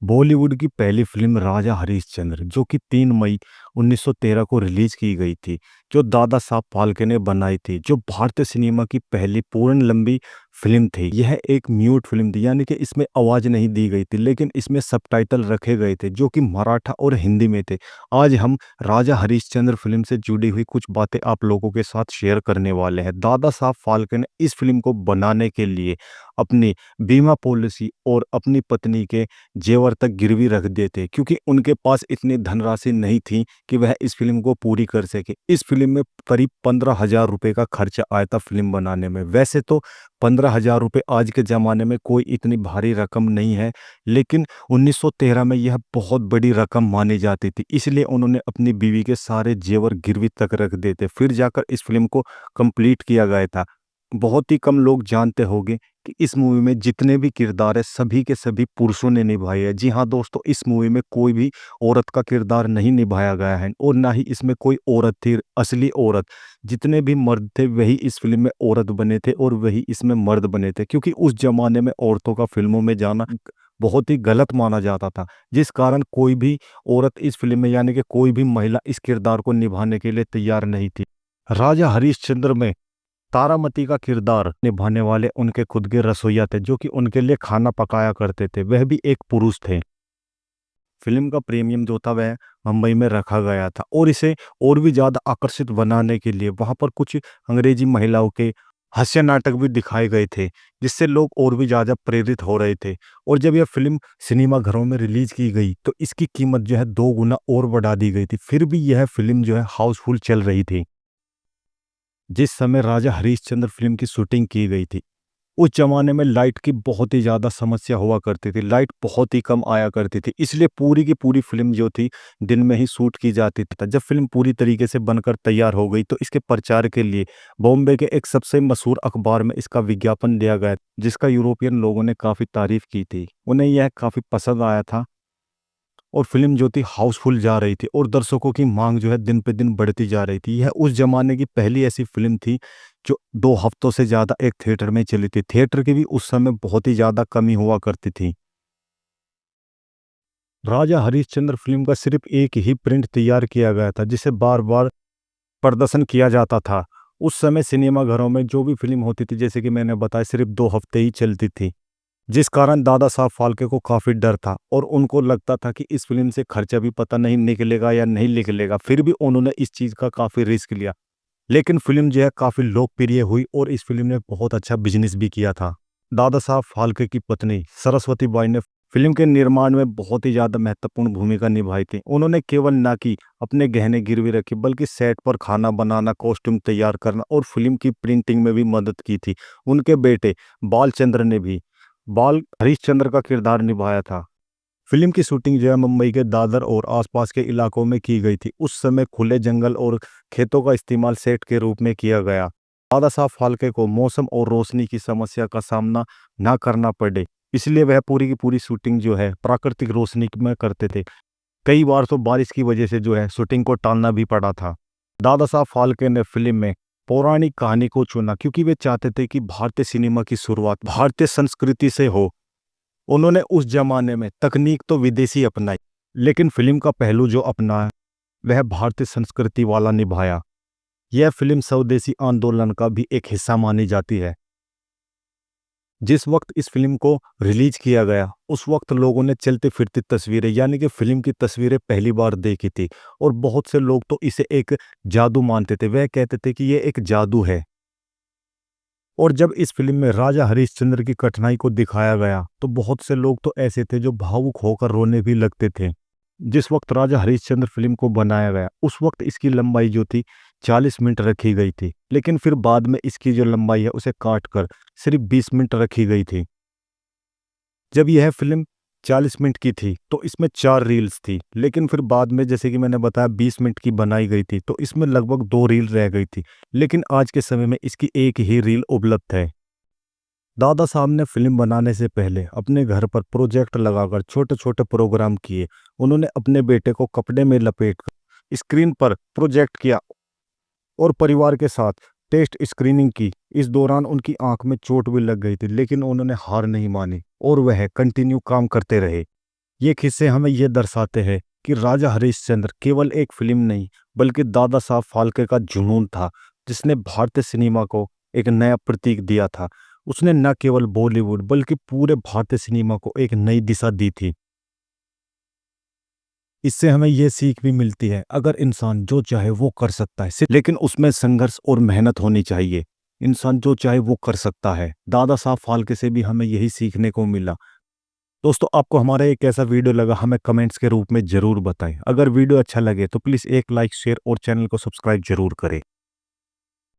बॉलीवुड की पहली फिल्म राजा हरिश्चंद्र जो कि 3 मई 1913 को रिलीज की गई थी, जो दादा साहब फाल्के ने बनाई थी, जो भारतीय सिनेमा की पहली पूर्ण लंबी फिल्म थी। यह एक म्यूट फिल्म थी, यानी कि इसमें आवाज नहीं दी गई थी, लेकिन इसमें सबटाइटल रखे गए थे जो कि मराठा और हिंदी में थे। आज हम राजा हरिश्चंद्र फिल्म से जुड़ी हुई कुछ बातें आप लोगों के साथ शेयर करने वाले हैं। दादा साहब फाल्के ने इस फिल्म को बनाने के लिए अपनी बीमा पॉलिसी और अपनी पत्नी के जेवर तक गिरवी रख देते, क्योंकि उनके पास इतनी धनराशि नहीं थी कि वह इस फिल्म को पूरी कर सके। इस फिल्म में करीब 15,000 रुपए का खर्चा आया था फिल्म बनाने में। वैसे तो 15,000 रुपए आज के ज़माने में कोई इतनी भारी रकम नहीं है, लेकिन 1913 में यह बहुत बड़ी रकम मानी जाती थी, इसलिए उन्होंने अपनी बीवी के सारे जेवर गिरवी तक रख देते, फिर जाकर इस फिल्म को कंप्लीट किया गया था। बहुत ही कम लोग जानते होंगे कि इस मूवी में जितने भी किरदार है सभी के सभी पुरुषों ने निभाए हैं। जी हाँ दोस्तों, इस मूवी में कोई भी औरत का किरदार नहीं निभाया गया है और ना ही इसमें कोई औरत थी असली औरत। जितने भी मर्द थे वही इस फिल्म में औरत बने थे और वही इसमें मर्द बने थे, क्योंकि उस जमाने में औरतों का फिल्मों में जाना बहुत ही गलत माना जाता था, जिस कारण कोई भी औरत इस फिल्म में यानी कि कोई भी महिला इस किरदार को निभाने के लिए तैयार नहीं थी। राजा हरिश्चंद्र में तारामती का किरदार निभाने वाले उनके खुद के रसोइया थे, जो कि उनके लिए खाना पकाया करते थे, वह भी एक पुरुष थे। फिल्म का प्रीमियम जो था वह मुंबई में रखा गया था और इसे और भी ज़्यादा आकर्षित बनाने के लिए वहाँ पर कुछ अंग्रेजी महिलाओं के हास्य नाटक भी दिखाए गए थे, जिससे लोग और भी ज़्यादा प्रेरित हो रहे थे। और जब यह फिल्म सिनेमा घरों में रिलीज की गई तो इसकी कीमत जो है 2 गुना और बढ़ा दी गई थी, फिर भी यह फिल्म जो है हाउसफुल चल रही थी। जिस समय राजा हरिश्चंद्र फिल्म की शूटिंग की गई थी, उस जमाने में लाइट की बहुत ही ज़्यादा समस्या हुआ करती थी, लाइट बहुत ही कम आया करती थी, इसलिए पूरी की पूरी फिल्म जो थी दिन में ही शूट की जाती थी। जब फिल्म पूरी तरीके से बनकर तैयार हो गई तो इसके प्रचार के लिए बॉम्बे के एक सबसे मशहूर अखबार में इसका विज्ञापन दिया गया, जिसका यूरोपियन लोगों ने काफ़ी तारीफ की थी। उन्हें यह काफ़ी पसंद आया था और फिल्म जो थी हाउसफुल जा रही थी और दर्शकों की मांग जो है दिन पे दिन बढ़ती जा रही थी। यह उस जमाने की पहली ऐसी फिल्म थी जो 2 हफ्तों से ज़्यादा एक थिएटर में चली थी। थिएटर की भी उस समय बहुत ही ज़्यादा कमी हुआ करती थी। राजा हरिश्चंद्र फिल्म का सिर्फ एक ही प्रिंट तैयार किया गया था, जिसे बार बार प्रदर्शन किया जाता था। उस समय सिनेमा घरों में जो भी फिल्म होती थी, जैसे कि मैंने बताया, सिर्फ 2 हफ्ते ही चलती थी, जिस कारण दादा साहब फाल्के को काफ़ी डर था और उनको लगता था कि इस फिल्म से खर्चा भी पता नहीं निकलेगा या नहीं निकलेगा। फिर भी उन्होंने इस चीज़ का काफ़ी रिस्क लिया, लेकिन फिल्म जो है काफ़ी लोकप्रिय हुई और इस फिल्म ने बहुत अच्छा बिजनेस भी किया था। दादा साहब फाल्के की पत्नी सरस्वती बाई ने फिल्म के निर्माण में बहुत ही ज़्यादा महत्वपूर्ण भूमिका निभाई थी। उन्होंने केवल ना कि अपने गहने गिरवी रखे, बल्कि सेट पर खाना बनाना, कॉस्ट्यूम तैयार करना और फिल्म की प्रिंटिंग में भी मदद की थी। उनके बेटे बालचंद्र ने भी बाल हरिश्चंद्र का किरदार निभाया था। फिल्म की शूटिंग जो है मुंबई के दादर और आसपास के इलाकों में की गई थी। उस समय खुले जंगल और खेतों का इस्तेमाल सेट के रूप में किया गया। दादा साहब फाल्के को मौसम और रोशनी की समस्या का सामना ना करना पड़े, इसलिए वह पूरी की पूरी शूटिंग जो है प्राकृतिक रोशनी में करते थे। कई बार तो बारिश की वजह से जो है शूटिंग को टालना भी पड़ा था। दादा साहब फाल्के ने फिल्म में पौराणिक कहानी को चुना, क्योंकि वे चाहते थे कि भारतीय सिनेमा की शुरुआत भारतीय संस्कृति से हो। उन्होंने उस जमाने में तकनीक तो विदेशी अपनाई, लेकिन फिल्म का पहलू जो अपनाया वह भारतीय संस्कृति वाला निभाया। यह फिल्म स्वदेशी आंदोलन का भी एक हिस्सा मानी जाती है। जिस वक्त इस फिल्म को रिलीज किया गया उस वक्त लोगों ने चलती फिरती तस्वीरें यानी कि फिल्म की तस्वीरें पहली बार देखी थी और बहुत से लोग तो इसे एक जादू मानते थे। वह कहते थे कि यह एक जादू है। और जब इस फिल्म में राजा हरिश्चंद्र की कठिनाई को दिखाया गया तो बहुत से लोग तो ऐसे थे जो भावुक होकर रोने भी लगते थे। जिस वक्त राजा हरिश्चंद्र फिल्म को बनाया गया उस वक्त इसकी लंबाई जो थी 40 मिनट रखी गई थी, लेकिन फिर बाद में इसकी जो लंबाई है उसे काट कर सिर्फ 20 मिनट रखी गई थी। जब यह फिल्म 40 मिनट की थी तो इसमें 4 रील्स थी, लेकिन फिर बाद में जैसे कि मैंने बताया 20 मिनट की बनाई गई थी तो इसमें लगभग 2 रील रह गई थी, लेकिन आज के समय में इसकी एक ही रील उपलब्ध है। दादा साहब ने फिल्म बनाने से पहले अपने घर पर प्रोजेक्ट लगाकर छोटे छोटे प्रोग्राम किए। उन्होंने अपने बेटे को कपड़े में लपेटकर स्क्रीन पर प्रोजेक्ट किया और परिवार के साथ टेस्ट स्क्रीनिंग की। इस दौरान उनकी आंख में चोट भी लग गई थी, लेकिन उन्होंने हार नहीं मानी और वह कंटिन्यू काम करते रहे। ये किस्से हमें ये दर्शाते हैं कि राजा हरिश्चंद्र केवल एक फिल्म नहीं बल्कि दादा साहब फाल्के का जुनून था, जिसने भारतीय सिनेमा को एक नया प्रतीक दिया था। उसने न केवल बॉलीवुड बल्कि पूरे भारतीय सिनेमा को एक नई दिशा दी थी। इससे हमें ये सीख भी मिलती है, अगर इंसान जो चाहे वो कर सकता है, लेकिन उसमें संघर्ष और मेहनत होनी चाहिए। इंसान जो चाहे वो कर सकता है। दादा साहब फाल्के से भी हमें यही सीखने को मिला। दोस्तों, आपको हमारा एक कैसा वीडियो लगा हमें कमेंट्स के रूप में ज़रूर बताएं। अगर वीडियो अच्छा लगे तो प्लीज़ एक लाइक, शेयर और चैनल को सब्सक्राइब ज़रूर करें।